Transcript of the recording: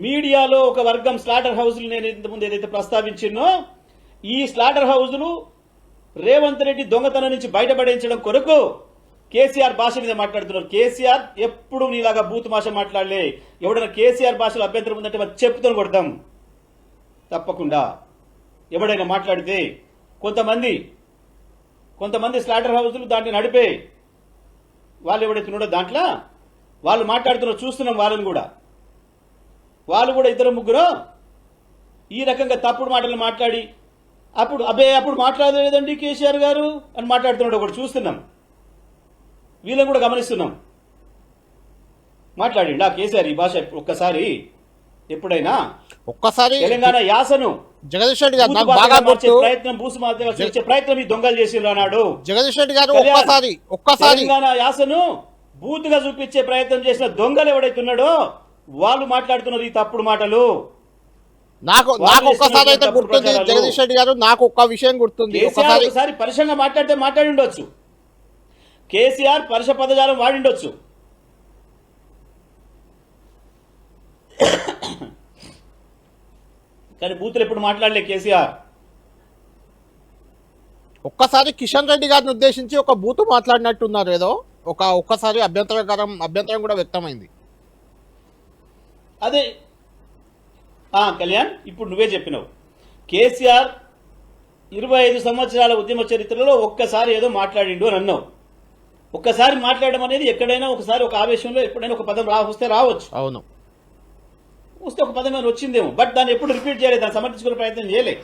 మీడియాలో ఒక వర్గం స్లాటర్ హౌస్లు నేను ఇంతకుముందు ఏదైతే ప్రస్తావించినో ఈ స్లాటర్ హౌస్లు రేవంత్ రెడ్డి దొంగతనం నుంచి బయటపడించడం కొరకు కేసీఆర్ భాష మీద మాట్లాడుతున్నారు. కేసీఆర్ ఎప్పుడు నీలాగా బూత్ భాష మాట్లాడలే. ఎవడైనా కేసీఆర్ భాషలో అభ్యంతరం ఉందంటే మరి చెప్తూ కొడతాం తప్పకుండా. ఎవడైనా మాట్లాడితే కొంతమంది స్లాటర్ హౌస్లు దాంట్లో నడిపే వాళ్ళు ఎవడైతున్నాడో దాంట్లో వాళ్ళు మాట్లాడుతున్నారు, చూస్తున్నాం వాళ్ళని కూడా. వాళ్ళు కూడా ఇద్దరు ముగ్గురు ఈ రకంగా తప్పుడు మాటలు మాట్లాడి అప్పుడు మాట్లాడలేదండి కేసీఆర్ గారు అని మాట్లాడుతున్నాడు ఒకటి చూస్తున్నాం. వీళ్ళని కూడా గమనిస్తున్నాం. మాట్లాడిండి ఆ కేసీఆర్ ఈ భాష ఒక్కసారి ఎప్పుడైనా ఒక్కసారి తెలంగాణ యాసను జగదీష్ రెడ్డి గారు నాకు బాగా గుర్తు ప్రయత్నం ఈ దొంగలు చేసిండ్రు అన్నాడు. జగదీష్ రెడ్డి గారు ఒక్కసారి తెలంగాణ యాసను బూత్ గా చూపించే ప్రయత్నం చేసిన దొంగలు ఎవడైతే ఉన్నాడో వాళ్ళు మాట్లాడుతున్నారు ఈ తప్పుడు మాటలు. నాకు ఒక్కసారి అయితే గుర్తుంది జగదీష్ రెడ్డి గారు, నాకు ఒక్క విషయం గుర్తుంది. ఒకసారి పరుషంగా మాట్లాడి ఉండొచ్చు, కేసీఆర్ పరుష పదజాలం వాడిండొచ్చు. కానీ బూతులు ఎప్పుడు మాట్లాడలే కేసీఆర్. ఒక్కసారి కిషన్ రెడ్డి గారిని ఉద్దేశించి ఒక బూతు మాట్లాడినట్టున్నారు. ఏదో ఒక్కసారి అభ్యంతరం కూడా వ్యక్తమైంది. అదే కళ్యాణ్, ఇప్పుడు నువ్వే చెప్పినావు. కేసీఆర్ 25 సంవత్సరాల ఉద్యమ చరిత్రలో ఒక్కసారి ఏదో మాట్లాడిండు అని అన్నావు. ఒక్కసారి మాట్లాడడం అనేది ఎక్కడైనా ఒకసారి ఒక ఆవేశంలో ఎప్పుడైనా ఒక పదం వస్తే రావచ్చు. అవును, వస్తే ఒక పదం వచ్చిందేమో, బట్ దాన్ని ఎప్పుడు రిపీట్ చేయలేదు, దాన్ని సమర్థించుకునే ప్రయత్నం చేయలేదు.